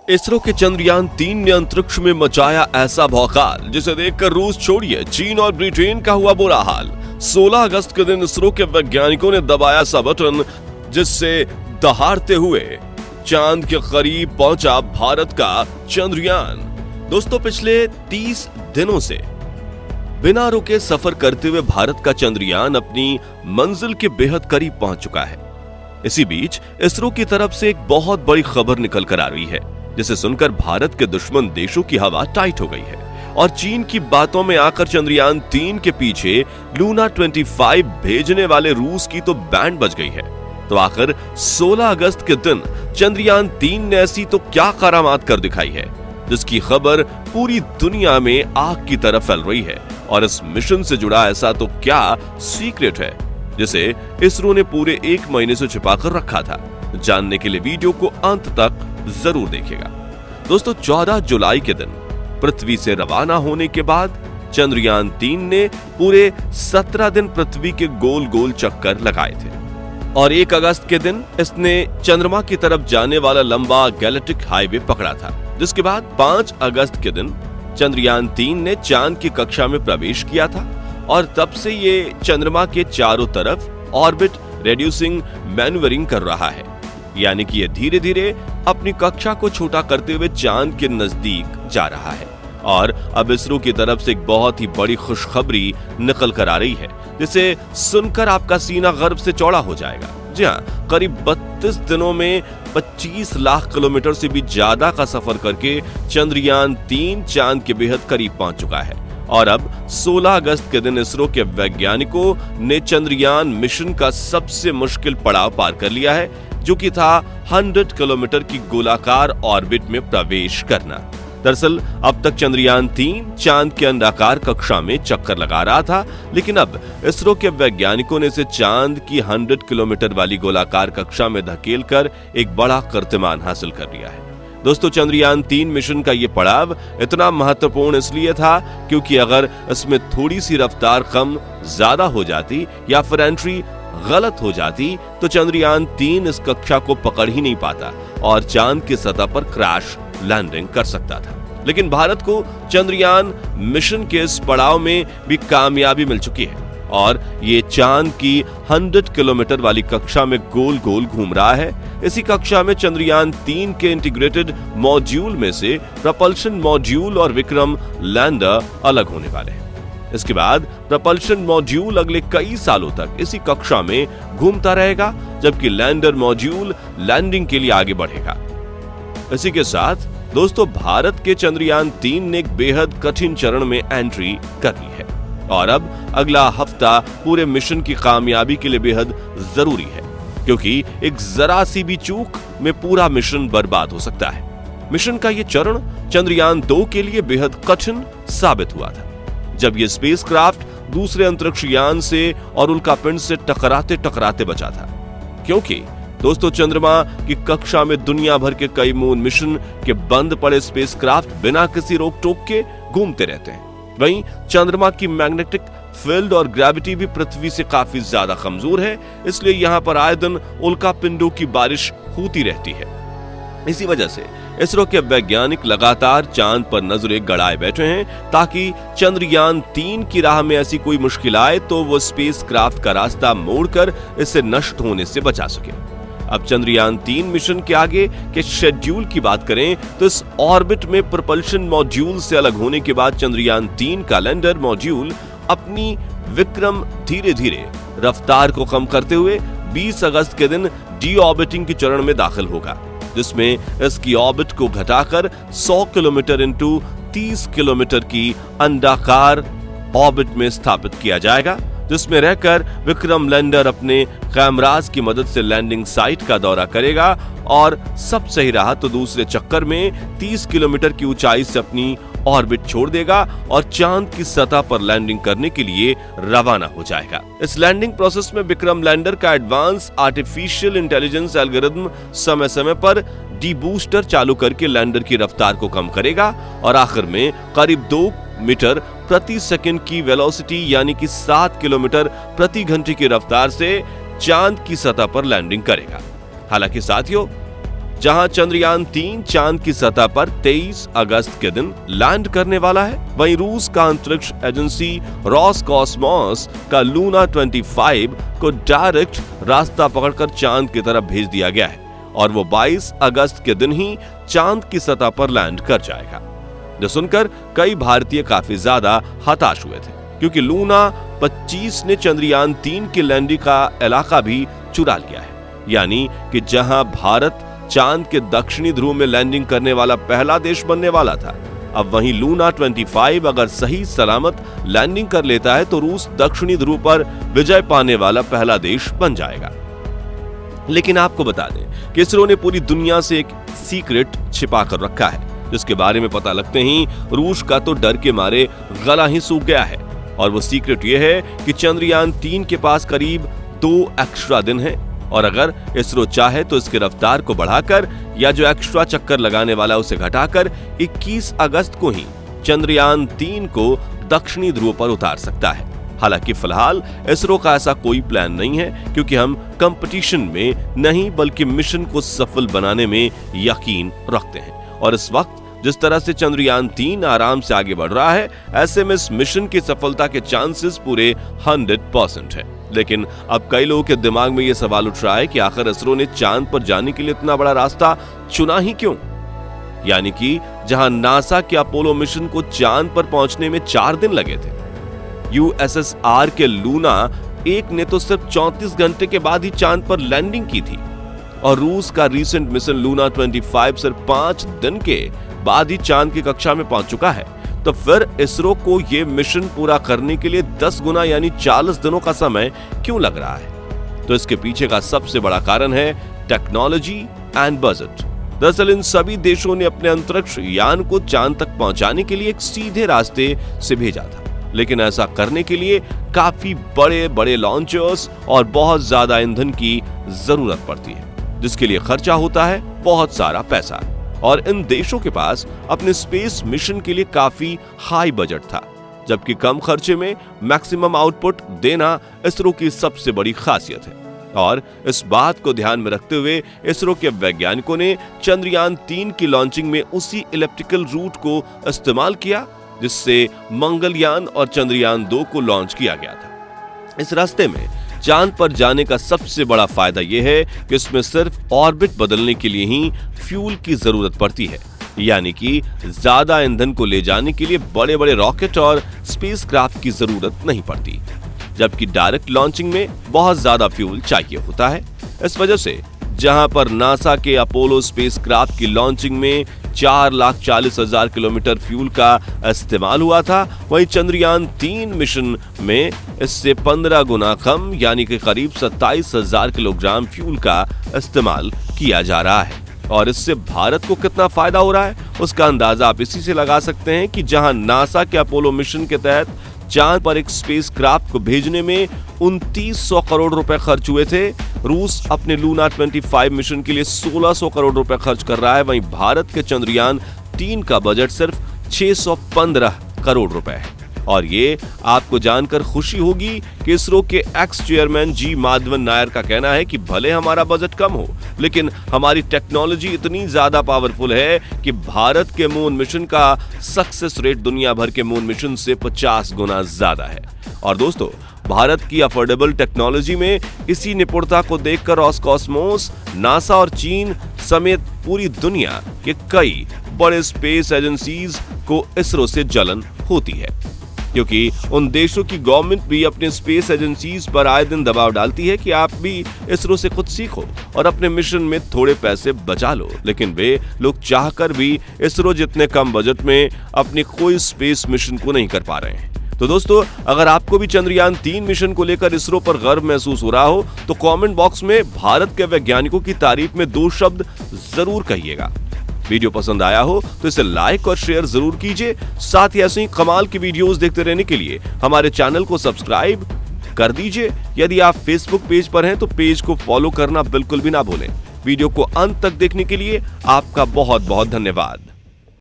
इसरो के चंद्रयान 3 ने अंतरिक्ष में मचाया ऐसा भौकाल जिसे देखकर रूस छोड़िए चीन और ब्रिटेन का हुआ बुरा हाल। 16 अगस्त के दिन इसरो के वैज्ञानिकों ने दबाया सा बटन जिससे दहाड़ते हुए चांद के करीब पहुंचा भारत का चंद्रयान। दोस्तों, पिछले 30 दिनों से बिना रुके सफर करते हुए भारत का चंद्रयान अपनी मंजिल के बेहद करीब पहुंच चुका है। इसी बीच इसरो की तरफ से एक बहुत बड़ी खबर निकल कर आ रही है जिसे सुनकर भारत के दुश्मन देशों की हवा टाइट हो गई है और चीन की बातों में आकर चंद्रयान 3 के पीछे लूना 25 भेजने वाले रूस की तो बैंड बज गई है। तो आखिर 16 अगस्त के दिन चंद्रयान 3 ने ऐसी तो क्या करामात कर दिखाई है जिसकी खबर पूरी दुनिया में आग की तरह फैल रही है। और इस मिशन से जुड़ा ऐसा तो क्या सीक्रेट है जिसे इसरो ने पूरे 1 महीने से छिपाकर रखा था। जानने के लिए वीडियो को अंत तक जरूर देखिएगा। दोस्तों, 14 जुलाई के दिन पृथ्वी से रवाना होने के बाद चंद्रयान 3 ने पूरे 17 दिन पृथ्वी के गोल गोल चक्कर लगाए थे और 1 अगस्त के दिन इसने चंद्रमा की तरफ जाने वाला लंबा गैलेक्टिक हाईवे पकड़ा था। जिसके बाद 5 अगस्त के दिन चंद्रयान 3 ने चांद की कक्षा में प्रवेश किया था और तब से ये चंद्रमा के चारों तरफ ऑर्बिट रेड्यूसिंग मैन्यूवरिंग कर रहा है, यानी कि ये धीरे धीरे अपनी कक्षा को छोटा करते हुए चांद के नजदीक जा रहा है। और अब इसरो की तरफ से एक बहुत ही बड़ी खुशखबरी निकल कर आ रही है जिसे सुनकर आपका सीना गर्व से चौड़ा हो जाएगा। जी हाँ, करीब 32 दिनों में 25 लाख किलोमीटर से भी ज्यादा का सफर करके चंद्रयान 3 चांद के बेहद करीब पहुंच चुका है। और अब 16 अगस्त के दिन इसरो के वैज्ञानिकों ने चंद्रयान मिशन का सबसे मुश्किल पड़ाव पार कर लिया है, जो कि था 100 किलोमीटर की गोलाकार ऑर्बिट में प्रवेश करना। दरअसल अब तक चंद्रयान 3 चांद के अंडाकार कक्षा में चक्कर लगा रहा था, लेकिन अब इसरो के वैज्ञानिकों ने इसे चांद की 100 किलोमीटर वाली गोलाकार कक्षा में धकेलकर एक बड़ा कीर्तिमान हासिल कर लिया है। दोस्तों, चंद्रयान 3 मिशन का यह पड़ाव इतना महत्वपूर्ण इसलिए था क्योंकि अगर इसमें थोड़ी सी रफ्तार कम ज्यादा हो जाती या फिर एंट्री गलत हो जाती तो चंद्रयान 3 इस कक्षा को पकड़ ही नहीं पाता और चांद की सतह पर क्रैश लैंडिंग कर सकता था। लेकिन भारत को चंद्रयान मिशन के इस पड़ाव में भी कामयाबी मिल चुकी है और ये चांद की 100 किलोमीटर वाली कक्षा में गोल गोल घूम रहा है। इसी कक्षा में चंद्रयान 3 के इंटीग्रेटेड मॉड्यूल में से प्रपल्शन मॉड्यूल और विक्रम लैंडर अलग होने वाले हैं। इसके बाद प्रपल्शन मॉड्यूल अगले कई सालों तक इसी कक्षा में घूमता रहेगा, जबकि लैंडर मॉड्यूल लैंडिंग के लिए आगे बढ़ेगा। इसी के साथ दोस्तों, भारत के चंद्रयान 3 ने एक बेहद कठिन चरण में एंट्री कर ली है और अब अगला हफ्ता पूरे मिशन की कामयाबी के लिए बेहद जरूरी है, क्योंकि एक जरा सी भी चूक में पूरा मिशन बर्बाद हो सकता है। मिशन का यह चरण चंद्रयान 2 के लिए बेहद कठिन साबित हुआ था, जब यह स्पेसक्राफ्ट दूसरे अंतरिक्ष यान से और उल्कापिंड से टकराते टकराते बचा था। क्योंकि दोस्तों, चंद्रमा की कक्षा में दुनिया भर के कई मून मिशन के बंद पड़े स्पेसक्राफ्ट बिना किसी रोक टोक के घूमते रहते हैं। वहीं चंद्रमा की मैग्नेटिक फील्ड और ग्रेविटी भी पृथ्वी से काफी ज्यादा कमजोर है, इसलिए यहाँ पर आए दिन उल्कापिंडों की बारिश होती रहती है। इसी वजह से इसरो के वैज्ञानिक लगातार चांद पर नजरें गड़ाए बैठे हैं ताकि चंद्रयान 3 की राह में ऐसी कोई मुश्किल आए तो वो स्पेसक्राफ्ट का रास्ता मोड़कर इसे नष्ट होने से बचा सके। अब चंद्रयान 3 मिशन के आगे के शेड्यूल की बात करें तो इस ऑर्बिट में प्रपल्शन मॉड्यूल से अलग होने के बाद चंद्रयान 3 का लैंडर मॉड्यूल अपनी विक्रम धीरे धीरे रफ्तार को कम करते हुए 20 अगस्त के दिन डी ऑर्बिटिंग के चरण में दाखिल होगा, जिसमें इसकी ऑर्बिट को घटाकर 100 किलोमीटर इंटू 30 किलोमीटर की अंडाकार ऑर्बिट में स्थापित किया जाएगा, जिसमें रहकर विक्रम लैंडर अपने कैमरास की मदद से लैंडिंग साइट का दौरा करेगा और सब सही रहा तो दूसरे चक्कर में 30 किलोमीटर की ऊंचाई से अपनी ऑर्बिट छोड़ देगा और चांद की सतह पर लैंडिंग करने के लिए रवाना हो जाएगा। इस लैंडिंग प्रोसेस में विक्रम लैंडर का एडवांस आर्टिफिशियल इंटेलिजेंस एल्गोरिथम समय समय पर डीबूस्टर चालू करके लैंडर की रफ्तार को कम करेगा और आखिर में करीब 2 मीटर प्रति सेकंड की वेलोसिटी यानी कि 7 किलोमीटर प्रति घंटे की रफ्तार से चांद की सतह पर लैंडिंग करेगा। हालांकि साथियों, जहां चंद्रयान 3 चांद की सतह पर 23 अगस्त के दिन लैंड करने वाला है, वहीं रूस का अंतरिक्ष एजेंसी रोसकॉस्मोस का लूना 25 को डायरेक्ट रास्ता पकड़कर चांद की तरफ भेज दिया गया है और वो 22 अगस्त के दिन ही चांद की सतह पर लैंड कर जाएगा। जो सुनकर कई भारतीय काफी ज्यादा हताश हुए थे, क्योंकि लूना 25 ने चंद्रयान 3 की लैंडिंग का इलाका भी चुरा लिया है, यानी कि जहां भारत चांद के दक्षिणी ध्रुव में लैंडिंग करने वाला पहला देश बनने वाला था, अब वहीं लूना 25 अगर सही सलामत लैंडिंग कर लेता है तो रूस दक्षिणी ध्रुव पर विजय पाने वाला पहला देश बन जाएगा। लेकिन आपको बता दें कि इसरो ने पूरी दुनिया से एक सीक्रेट छिपा कर रखा है, जिसके बारे में पता लगते ही रूस का तो डर के मारे गला ही सूख गया है। और वो सीक्रेट ये है कि चंद्रयान 3 के पास करीब 2 एक्स्ट्रा दिन है और अगर इसरो चाहे तो इसकी रफ्तार को बढ़ाकर या जो एक्स्ट्रा चक्कर लगाने वाला उसे घटाकर 21 अगस्त को ही चंद्रयान 3 को दक्षिणी ध्रुव पर उतार सकता है। हालांकि फिलहाल इसरो का ऐसा कोई प्लान नहीं है, क्योंकि हम कंपटीशन में नहीं बल्कि मिशन को सफल बनाने में यकीन रखते हैं। और इस वक्त जिस तरह से चंद्रयान 3 आराम से आगे बढ़ रहा है, ऐसे में इस मिशन की सफलता के चांसेस पूरे 100% है। लेकिन अब कई लोगों के दिमाग में यह सवाल उठ रहा है कि आखिर इसरो ने चांद पर जाने के लिए इतना बड़ा रास्ता चुना ही क्यों? यानी कि जहां नासा के अपोलो मिशन को चांद पर पहुंचने में 4 दिन लगे थे, यूएसएसआर के लूना 1 ने तो सिर्फ 34 घंटे के बाद ही चांद पर लैंडिंग की थी और रूस का रीसेंट मिशन लूना 25 सिर्फ 5 दिन के बाद ही चांद की कक्षा में पहुंच चुका है। तो फिर इसरो को यह मिशन पूरा करने के लिए 10 गुना यानी 40 दिनों का समय क्यों लग रहा है? तो इसके पीछे का सबसे बड़ा कारण है टेक्नोलॉजी एंड बजट। दरअसल इन सभी देशों ने अपने अंतरिक्ष यान को चांद तक पहुंचाने के लिए एक सीधे रास्ते से भेजा था, लेकिन ऐसा करने के लिए काफी बड़े बड़े लॉन्चर्स और बहुत ज्यादा ईंधन की जरूरत पड़ती है, जिसके लिए खर्चा होता है बहुत सारा पैसा। और इन देशों के पास अपने स्पेस मिशन के लिए काफी हाई बजट था, जबकि कम खर्चे में मैक्सिमम आउटपुट देना इसरो की सबसे बड़ी खासियत है। और इस बात को ध्यान में रखते हुए इसरो के वैज्ञानिकों ने चंद्रयान 3 की लॉन्चिंग में उसी इलिप्टिकल रूट को इस्तेमाल किया जिससे मंगलयान और चंद्रयान 2 को लॉन्च किया गया था। इस रास्ते में चांद पर जाने का सबसे बड़ा फायदा यह है कि इसमें सिर्फ ऑर्बिट बदलने के लिए ही फ्यूल की जरूरत पड़ती है, यानी कि ज्यादा ईंधन को ले जाने के लिए बड़े बड़े रॉकेट और स्पेसक्राफ्ट की जरूरत नहीं पड़ती, जबकि डायरेक्ट लॉन्चिंग में बहुत ज्यादा फ्यूल चाहिए होता है। इस वजह से जहां पर नासा के अपोलो स्पेसक्राफ्ट की लॉन्चिंग में 4,40,000 किलोमीटर फ्यूल का इस्तेमाल हुआ था, वहीं चंद्रयान 3 मिशन में इससे 15 गुना कम यानी कि करीब 27,000 किलोग्राम फ्यूल का इस्तेमाल किया जा रहा है। और इससे भारत को कितना फायदा हो रहा है उसका अंदाजा आप इसी से लगा सकते हैं कि जहां नासा के अपोलो मिशन के तहत चांद पर एक स्पेसक्राफ्ट को भेजने में 2900 करोड़ रुपए खर्च हुए थे, रूस अपने लूना 25 मिशन के लिए 1600 करोड़ रुपए खर्च कर रहा है। वहीं भारत के चंद्रयान 3 का बजट सिर्फ 615 करोड़ रुपए है। और ये आपको जानकर खुशी होगी कि इसरो के एक्स चेयरमैन जी माधवन नायर का कहना है कि भले हमारा बजट कम हो, लेकिन हमारी टेक्नोलॉजी इतनी ज्यादा पावरफुल है कि भारत के मून मिशन का सक्सेस रेट दुनिया भर के मून मिशन से 50 गुना ज्यादा है। और दोस्तों, भारत की अफोर्डेबल टेक्नोलॉजी में इसी निपुणता को देखकर रोसकॉस्मोस, नासा और चीन समेत पूरी दुनिया के कई बड़े स्पेस एजेंसीज को इसरो से जलन होती है, क्योंकि उन देशों की गवर्नमेंट भी अपने स्पेस एजेंसीज पर आए दिन दबाव डालती है कि आप भी इसरो से कुछ सीखो और अपने मिशन में थोड़े पैसे बचा लो। लेकिन वे लोग चाहकर भी इसरो जितने कम बजट में अपनी कोई स्पेस मिशन को नहीं कर पा रहे हैं। तो दोस्तों, अगर आपको भी चंद्रयान 3 मिशन को लेकर इसरो पर गर्व महसूस हो रहा हो तो कमेंट बॉक्स में भारत के वैज्ञानिकों की तारीफ में 2 शब्द जरूर कहिएगा। वीडियो पसंद आया हो तो इसे लाइक और शेयर जरूर कीजिए। साथ ही ऐसे ही कमाल की वीडियोस देखते रहने के लिए हमारे चैनल को सब्सक्राइब कर दीजिए। यदि आप फेसबुक पेज पर हैं तो पेज को फॉलो करना बिल्कुल भी ना भूलें। वीडियो को अंत तक देखने के लिए आपका बहुत बहुत धन्यवाद।